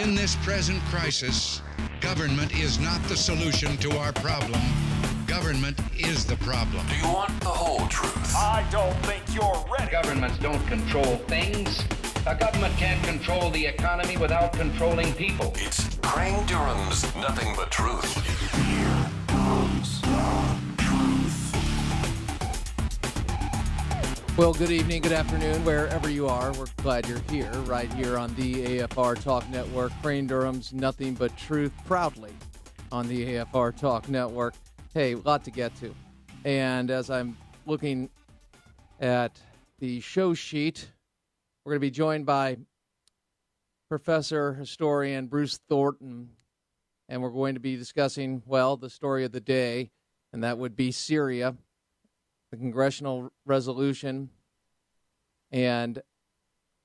In this present crisis, government is not the solution to our problem. Government is the problem. Do you want the whole truth? I don't think you're ready. Governments don't control things. A government can't control the economy without controlling people. It's Crane Durham's Nothing But Truth. Here comes the truth. Well, good evening, good afternoon, wherever you are. We're glad you're here, right here on the AFR Talk Network. Crane Durham's Nothing But Truth, proudly on the AFR Talk Network. Hey, a lot to get to. And as I'm looking at the show sheet, we're going to be joined by Professor Historian Bruce Thornton, and we're going to be discussing, well, the story of the day, and that would be Syria, the congressional resolution. And,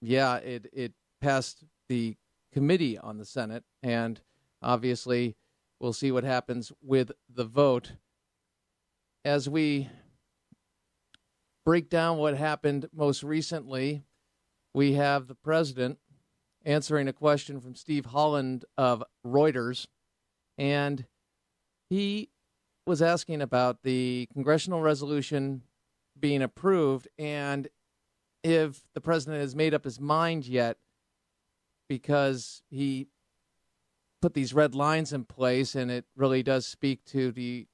yeah, it passed the committee on the Senate, and obviously we'll see what happens with the vote. As we break down what happened most recently, we have the president answering a question from Steve Holland of Reuters, and he was asking about the congressional resolution being approved and if the president has made up his mind yet, because he put these red lines in place, and it really does speak to the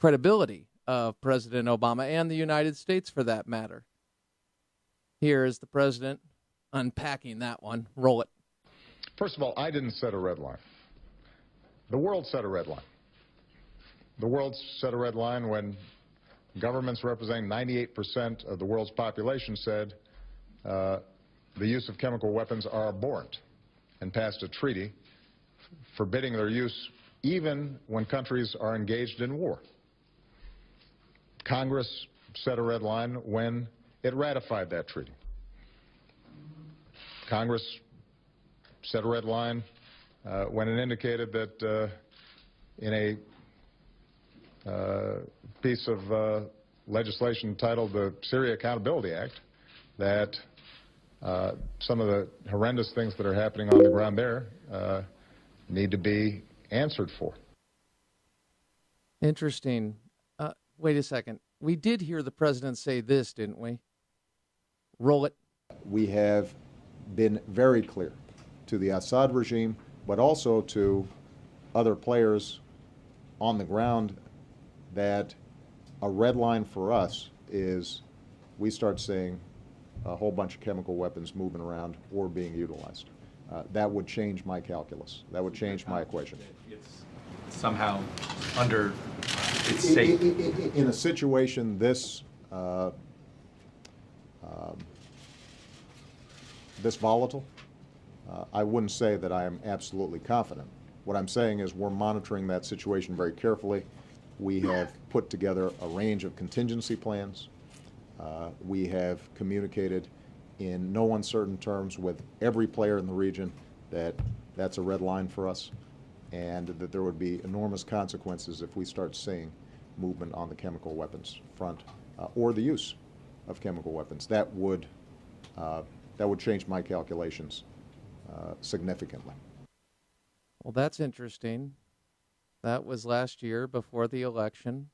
credibility of President Obama and the United States for that matter. Here is the president unpacking that one. Roll it. First of all, I didn't set a red line. The world set a red line. The world set a red line when governments representing 98% of the world's population said the use of chemical weapons are abhorrent and passed a treaty forbidding their use even when countries are engaged in war. Congress set a red line when it ratified that treaty. Congress set a red line when it indicated that in a piece of legislation titled the Syria Accountability Act that some of the horrendous things that are happening on the ground there need to be answered for. Interesting. Wait a second. We did hear the president say this, didn't we? Roll it. We have been very clear to the Assad regime, but also to other players on the ground that a red line for us is we start seeing a whole bunch of chemical weapons moving around or being utilized. That would change my calculus. That would change my equation. It's somehow under its safe. In a situation this this volatile, I wouldn't say that I am absolutely confident. What I'm saying is we're monitoring that situation very carefully. We have put together a range of contingency plans. We have communicated in no uncertain terms with every player in the region that that's a red line for us, and that there would be enormous consequences if we start seeing movement on the chemical weapons front or the use of chemical weapons. That would change my calculations significantly. Well, that's interesting. That was last year before the election,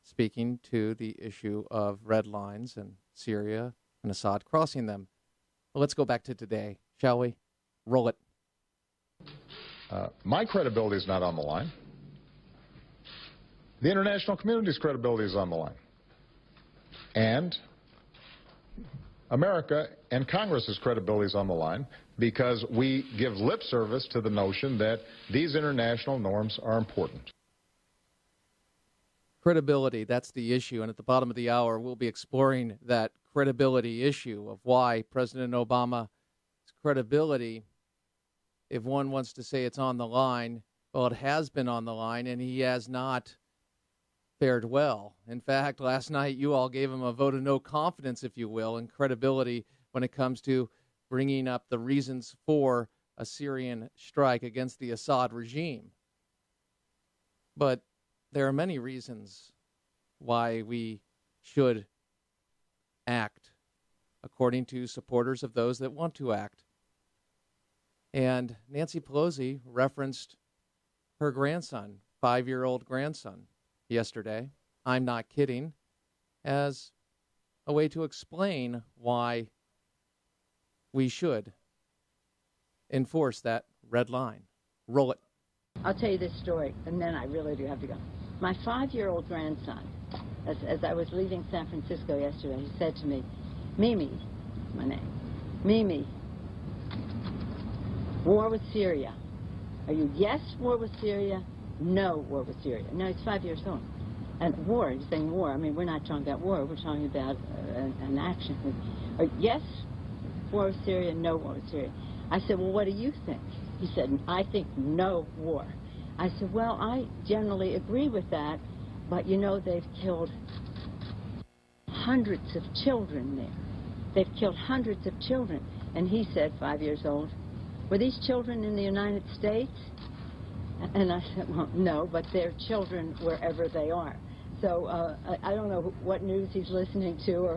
speaking to the issue of red lines and Syria and Assad crossing them. Well, let's go back to today, shall we? Roll it. My credibility is not on the line. The international community's credibility is on the line. And America and Congress's credibility is on the line because we give lip service to the notion that these international norms are important. Credibility, that's the issue. And at the bottom of the hour, we'll be exploring that credibility issue of why President Obama's credibility, if one wants to say it's on the line, well, it has been on the line, and he has not fared well. In fact, last night you all gave him a vote of no confidence, if you will, in credibility when it comes to bringing up the reasons for a Syrian strike against the Assad regime. But there are many reasons why we should act according to supporters of those that want to act. And Nancy Pelosi referenced her grandson, 5-year-old grandson, yesterday. I'm not kidding, as a way to explain why we should enforce that red line. Roll it. I'll tell you this story, and then I really do have to go. My 5-year-old grandson, as I was leaving San Francisco yesterday, he said to me, Mimi, my name, Mimi, war with Syria. Are you yes, war with Syria? No, war with Syria. No, he's 5 years old. And war, he's saying war. I mean, we're not talking about war. We're talking about an action. Yes, war with Syria, no war with Syria. I said, well, what do you think? He said, I think no war. I said, well, I generally agree with that, but you know, they've killed hundreds of children there. They've killed hundreds of children. And he said, 5 years old, were these children in the United States? And I said, well, no, but they're children wherever they are. So I don't know what news he's listening to or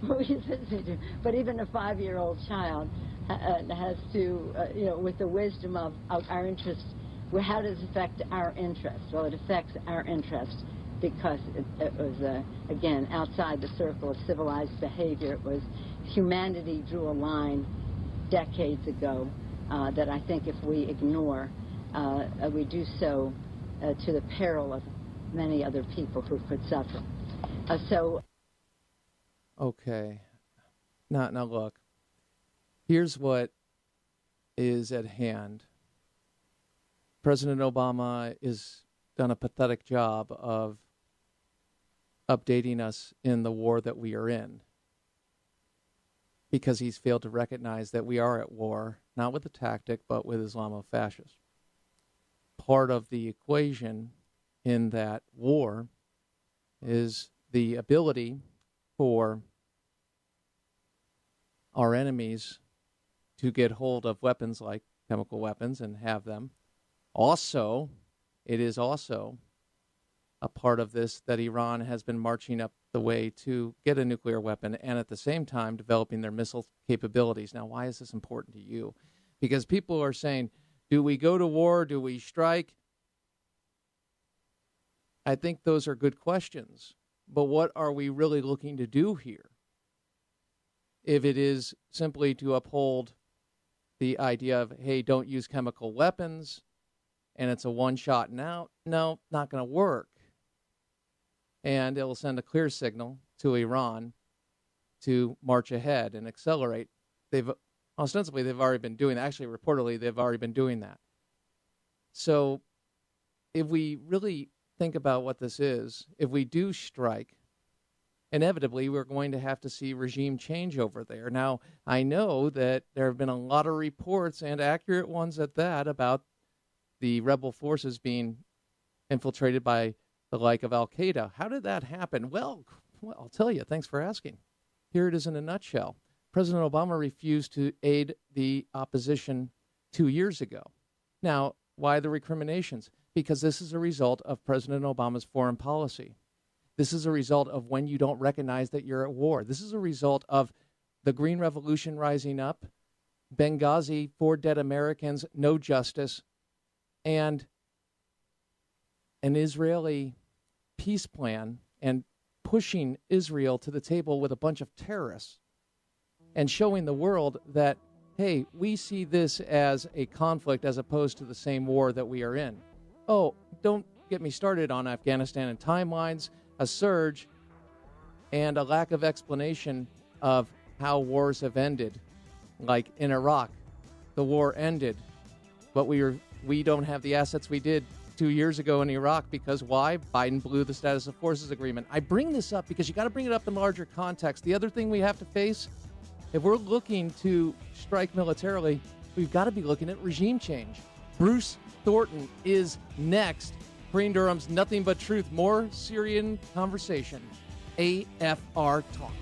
who he's listening to, but even a 5-year-old child has to, with the wisdom of our interests, well, how does it affect our interests? Well, it affects our interests because it was, again, outside the circle of civilized behavior. It was humanity drew a line decades ago that I think if we ignore, we do so to the peril of many other people who could suffer. Okay. Now look. Here's what is at hand. President Obama has done a pathetic job of updating us in the war that we are in, because he's failed to recognize that we are at war, not with the tactic, but with Islamofascists. Part of the equation in that war is the ability for our enemies to get hold of weapons like chemical weapons and have them. Also, it is also a part of this that Iran has been marching up the way to get a nuclear weapon and at the same time developing their missile capabilities. Now, why is this important to you? Because people are saying, do we go to war? Do we strike? I think those are good questions. But what are we really looking to do here? If it is simply to uphold the idea of, hey, don't use chemical weapons, and it's a one-shot now, no, not going to work. And it will send a clear signal to Iran to march ahead and accelerate. Ostensibly, they've already been doing that. Actually, reportedly, they've already been doing that. So if we really think about what this is, if we do strike, inevitably we're going to have to see regime change over there. Now, I know that there have been a lot of reports, and accurate ones at that, about the rebel forces being infiltrated by the like of Al-Qaeda. How did that happen? Well, I'll tell you. Thanks for asking. Here it is in a nutshell. President Obama refused to aid the opposition 2 years ago. Now, why the recriminations? Because this is a result of President Obama's foreign policy. This is a result of when you don't recognize that you're at war. This is a result of the Green Revolution rising up, Benghazi, 4 dead Americans, no justice, and an Israeli peace plan and pushing Israel to the table with a bunch of terrorists and showing the world that, hey, we see this as a conflict as opposed to the same war that we are in. Oh, don't get me started on Afghanistan and timelines, a surge, and a lack of explanation of how wars have ended. Like in Iraq, the war ended, but we don't have the assets we did 2 years ago in Iraq because why? Biden blew the status of forces agreement. I bring this up because you got to bring it up in larger context. The other thing we have to face, if we're looking to strike militarily, we've got to be looking at regime change. Bruce Thornton is next. Crane Durham's Nothing But Truth. More Syrian conversation. AFR Talk.